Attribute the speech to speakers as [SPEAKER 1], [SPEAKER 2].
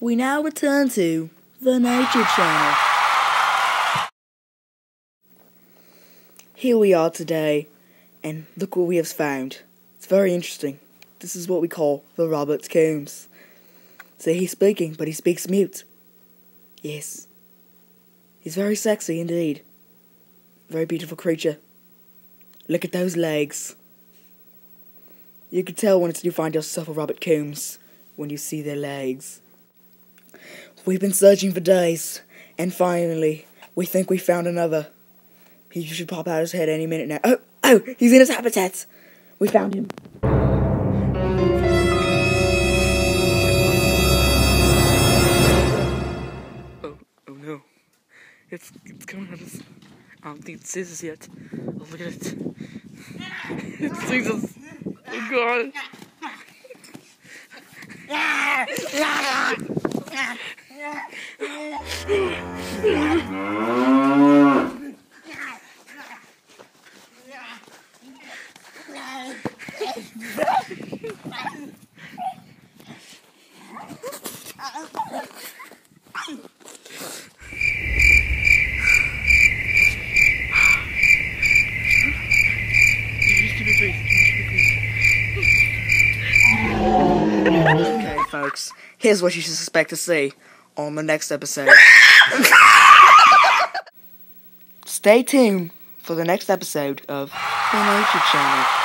[SPEAKER 1] We now return to the Nature Channel. Here we are today, and look what we have found. It's very interesting. This is what we call the Robert Combs. So he's speaking, but he speaks mute. Yes. He's very sexy indeed. Very beautiful creature. Look at those legs. You can tell when you find yourself a Robert Combs when you see their legs. We've been searching for days, and finally, we think we found another. He should pop out his head any minute now. Oh, he's in his habitat. We found him. Oh no. It's coming out of... I don't think it's scissors yet. Oh, look at it. It's scissors. Oh god. Okay, folks, here's what you should expect to see on the next episode. Stay tuned for the next episode of The Nature Channel.